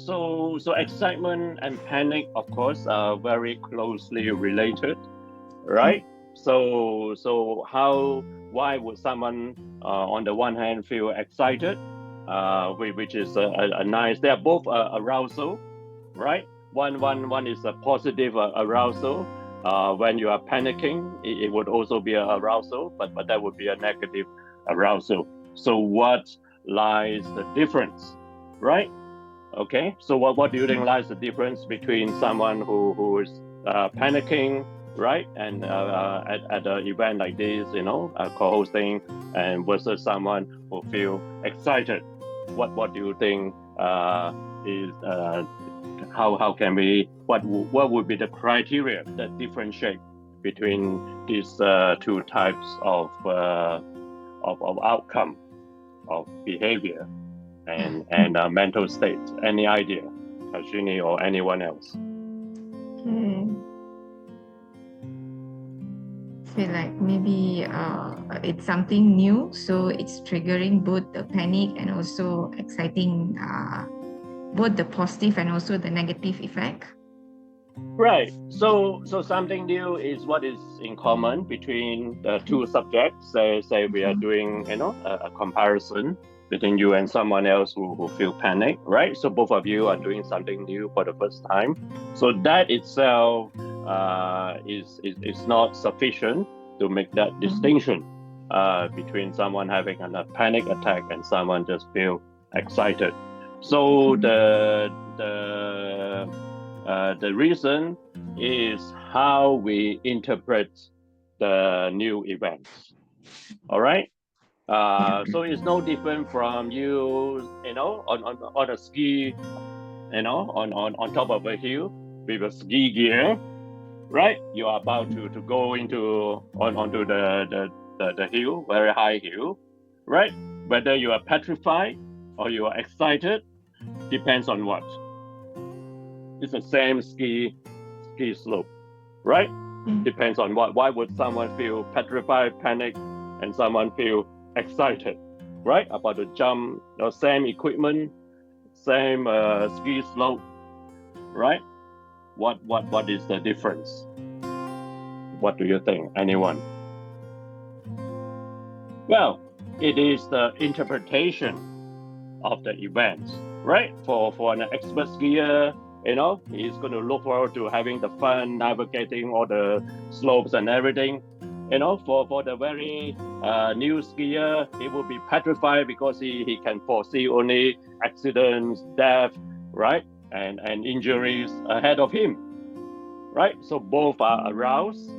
So excitement and panic, of course, are very closely related, right? Why would someone, on the one hand, feel excited, which is a nice. They are both arousal, right? One is a positive arousal. When you are panicking, it would also be a arousal, but that would be a negative arousal. So what lies the difference, right? Okay, so what do you think lies the difference between someone who is panicking, right, and at an event like this, co-hosting, and versus someone who feel excited? What do you think is how can we what would be the criteria that differentiate between these two types of outcome of behavior and mental state? Any idea, Kashini or anyone else? Feel like maybe it's something new, so it's triggering both the panic and also exciting, both the positive and also the negative effect. Right. So something new is what is in common between the two subjects. Say we are doing a comparison between you and someone else who feel panic, right? So both of you are doing something new for the first time. So that itself is not sufficient to make that distinction between someone having a panic attack and someone just feel excited. So the reason is how we interpret the new events. All right. So it's no different from you, on a ski, on top of a hill with a ski gear, right? You are about to go onto the hill, very high hill, right? Whether you are petrified or you are excited depends on what. It's the same ski slope, right? Depends on what. Why would someone feel petrified, panic, and someone feel excited, right? About to jump, same equipment, same ski slope, right? What is the difference? What do you think? Anyone? Well, it is the interpretation of the events, right? For an expert skier, he's going to look forward to having the fun navigating all the slopes and everything. For the very new skier, he will be petrified because he can foresee only accidents, death, right, and injuries ahead of him, right? So both are aroused,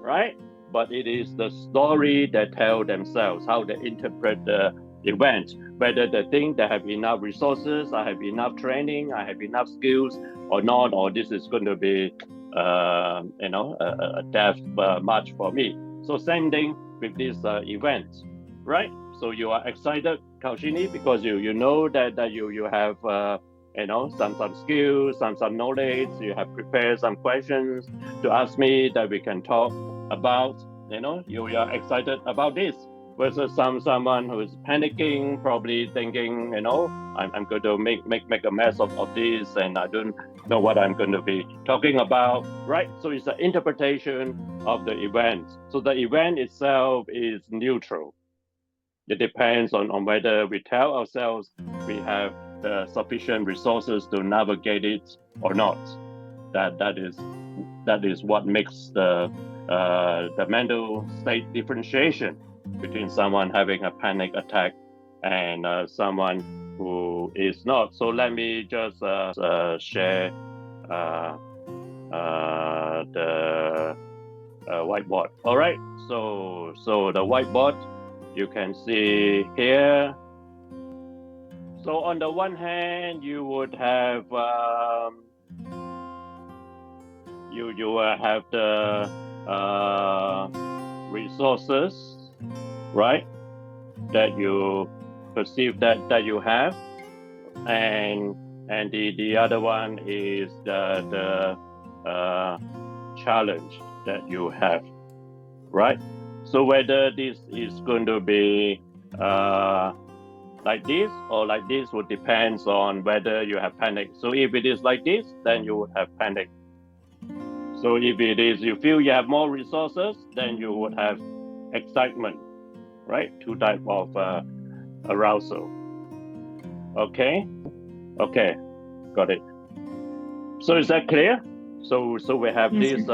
right? But it is the story that tell themselves how they interpret the event, whether they think they have enough resources, I have enough training, I have enough skills or not, or this is going to be a death march for me. So same thing with this event, right? So you are excited, Kaushini, because you know that you have some skills, some knowledge. You have prepared some questions to ask me that we can talk about. You are excited about this. Versus someone who is panicking, probably thinking, I'm going to make a mess of this, and I don't know what I'm going to be talking about, right? So it's an interpretation of the event. So the event itself is neutral. It depends on whether we tell ourselves we have the sufficient resources to navigate it or not. That is what makes the mental state differentiation between someone having a panic attack and someone who is not. So let me just share the whiteboard. All right. So the whiteboard you can see here. So on the one hand, you would have you will have the resources, right, that you perceive that you have, and the other one is the challenge that you have, right? So whether this is going to be like this or like this would depends on whether you have panic. So if it is like this, then you would have panic. So if it is you feel you have more resources, then you would have excitement, right? Two type of arousal. Okay, got it. So is that clear? So we have Yes, this.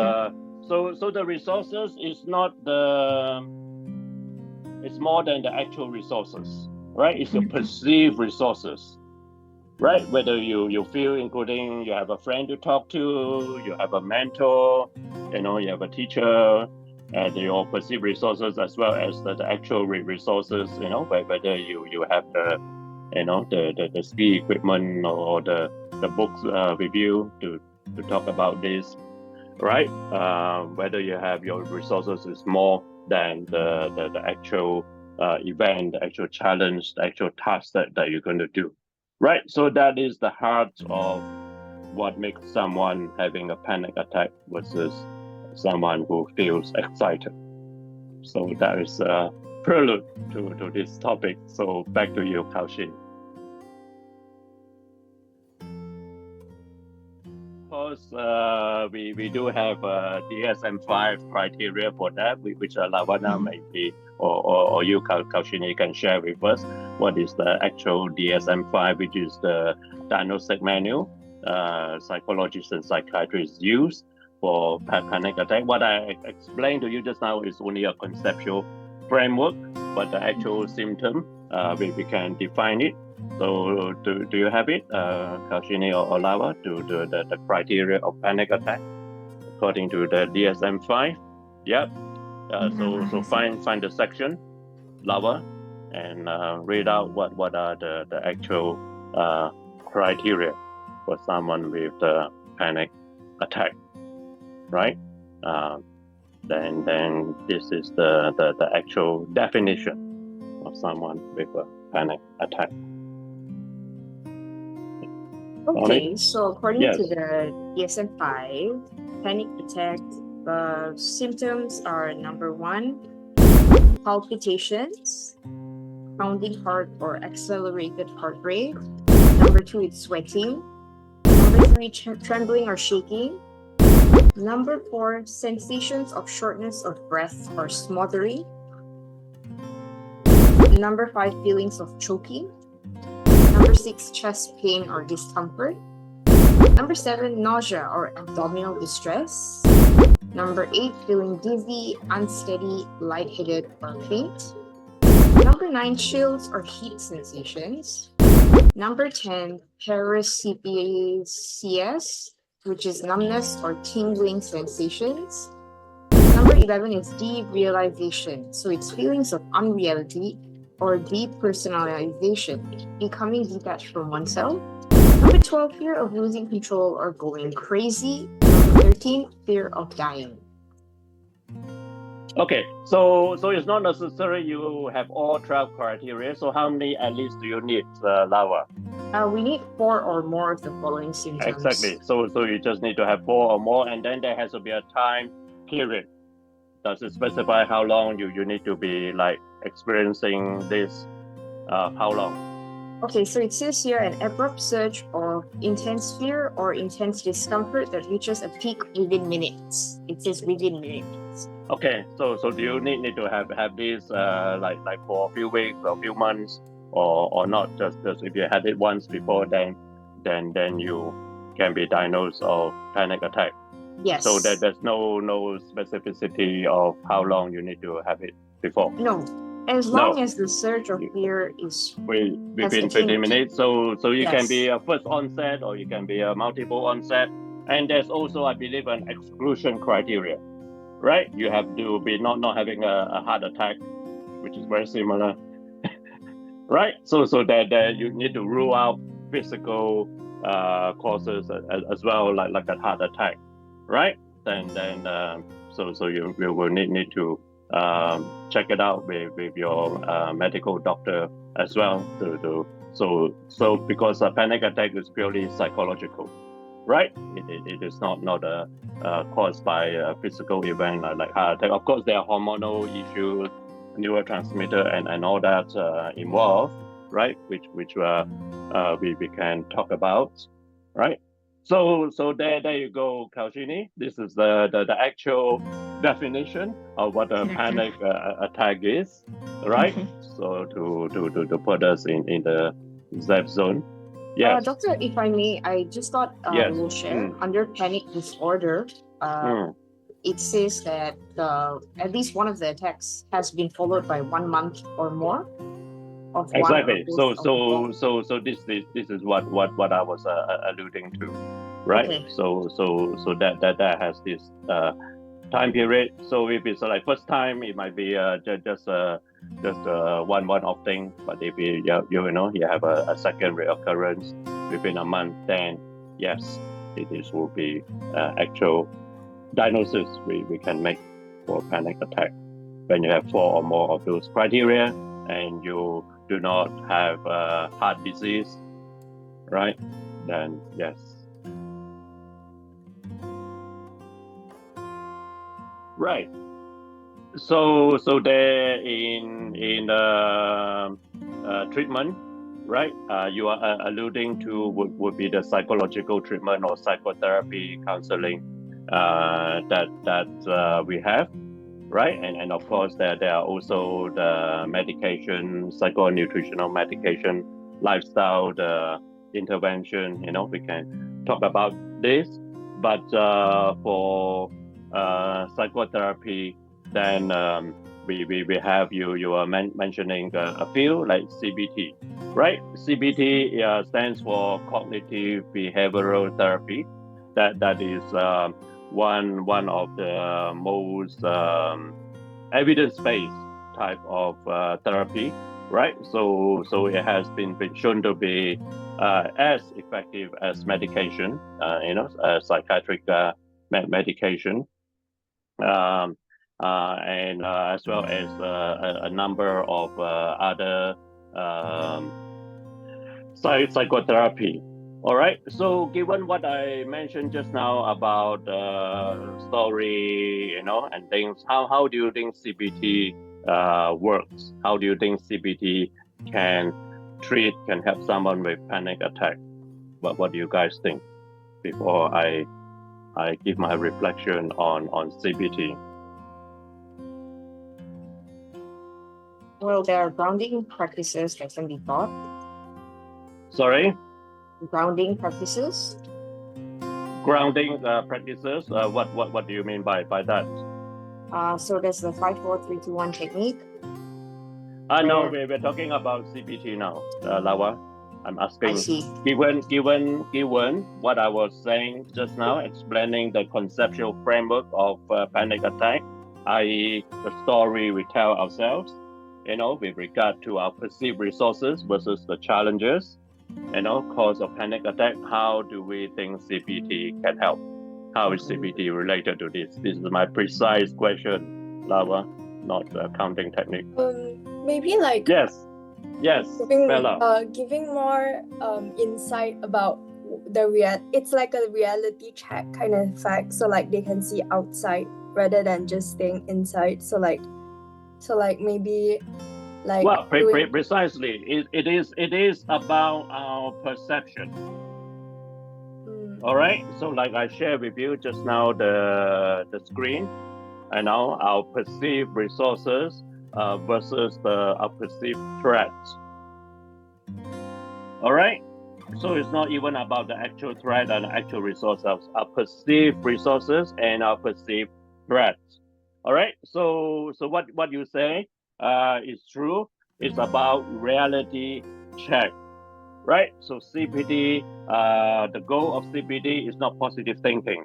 So the resources is not the. It's more than the actual resources, right? It's your perceived resources, right? Whether you feel, including you have a friend to talk to, you have a mentor, you have a teacher, and your perceived resources as well as the actual resources, whether you have the ski equipment or the books review to talk about this, right? Whether you have your resources is more than the actual event, the actual challenge, the actual task that you're going to do, right? So that is the heart of what makes someone having a panic attack versus someone who feels excited. So that is a prelude to this topic. So back to you, Kaushin. Of course, we do have DSM-5 criteria for that, which Lavana maybe or you, Kaushini, can share with us what is the actual DSM-5, which is the diagnostic manual psychologists and psychiatrists use for panic attack. What I explained to you just now is only a conceptual framework, but the actual symptom, we can define it. So do you have it, Kaushini or Lava, to the criteria of panic attack according to the DSM-5? Yep. So find the section, Lava, and read out what are the actual criteria for someone with the panic attack, right? Then this is the actual definition of someone with a panic attack. Okay, so according Yes. to the DSM-5, panic attack symptoms are: number 1, palpitations, pounding heart or accelerated heart rate. Number 2, it's sweating. Number 3, trembling or shaking. Number 4, sensations of shortness of breath or smothering. Number 5, feelings of choking. Number 6, chest pain or discomfort. Number 7, nausea or abdominal distress. Number 8, feeling dizzy, unsteady, lightheaded, or faint. Number 9, chills or heat sensations. Number 10, paresthesias, which is numbness or tingling sensations. Number 11 is derealization, so it's feelings of unreality or depersonalization, becoming detached from oneself. Number 12, fear of losing control or going crazy. Number 13, fear of dying. Okay, so it's not necessary you have all 12 criteria. So how many at least do you need, Lava? We need 4 or more of the following symptoms. Exactly. So you just need to have 4 or more, and then there has to be a time period. Does it specify how long you need to be like experiencing this? How long? Okay, so it says here an abrupt surge of intense fear or intense discomfort that reaches a peak within minutes. It says within minutes. Okay, so do you need to have this like for a few weeks or a few months or not? Just if you had it once before, then you can be diagnosed of panic attack. Yes. So there's no specificity of how long you need to have it before. No. As long as the surge of fear is within 15 minutes. So you can be Yes. a first onset or you can be a multiple onset. And there's also, I believe, an exclusion criteria, right? You have to be not having a heart attack, which is very similar, right? So that you need to rule out physical causes as well, like a heart attack, right? Then so you will need to check it out with your medical doctor as well. So because a panic attack is purely psychological, right? It is not caused by a physical event like heart attack. Of course, there are hormonal issues, neurotransmitter, and all that involved. right? Which we can talk about, right? So there you go, Kaushini. This is the actual definition of what a Okay. panic attack is, right? Okay. So to put us in the safe zone. Yes. Doctor, if I may, I just thought Yes. we'll share. Under panic disorder, it says that at least one of the attacks has been followed by 1 month or more of Exactly. one or both of the So this is what I was alluding to, right? Okay. So that has this time period. So if it's like first time, it might be just one-off thing. But if you have a second reoccurrence within a month, then yes, this will be actual diagnosis we can make for panic attack. When you have 4 or more of those criteria and you do not have heart disease, right? Then yes. Right. So there in treatment, right? You are alluding to would be the psychological treatment or psychotherapy counseling that we have, right? And of course there are also the medication, psycho-nutritional medication, lifestyle, the intervention. We can talk about this, but for psychotherapy, then we have you are mentioning a few like CBT, right? CBT stands for cognitive behavioral therapy. That is one of the most evidence-based type of therapy, right? So it has been shown to be as effective as medication, psychiatric medication, and as well as a number of other psychotherapy. All right. So given what I mentioned just now about story, and things, how do you think CBT works? How do you think CBT can help someone with panic attack? What do you guys think? Before I give my reflection on CBT. Well, there are grounding practices that can be taught. Sorry? Grounding practices. Grounding practices. What do you mean by that? So there's the 5, 4, 3, 2, 1 technique. No, we're talking about CBT now, Lawa. I'm asking. I see. Given what I was saying just now, explaining the conceptual framework of panic attack, i.e., the story we tell ourselves, with regard to our perceived resources versus the challenges, cause of panic attack. How do we think CBT can help? How is CBT related to this? This is my precise question, Lava, not counting technique. Maybe like Yes, Bella. giving more insight about it's like a reality check kind of fact, so like they can see outside rather than just staying inside. So like maybe like Well, precisely, it is about our perception. All right. So like I shared with you just now, the screen, our perceived resources versus our perceived threats. All right. So it's not even about the actual threat and actual resources, our perceived resources and our perceived threats. All right. So what you say is true. It's about reality check, right? So CBT, the goal of CBT is not positive thinking.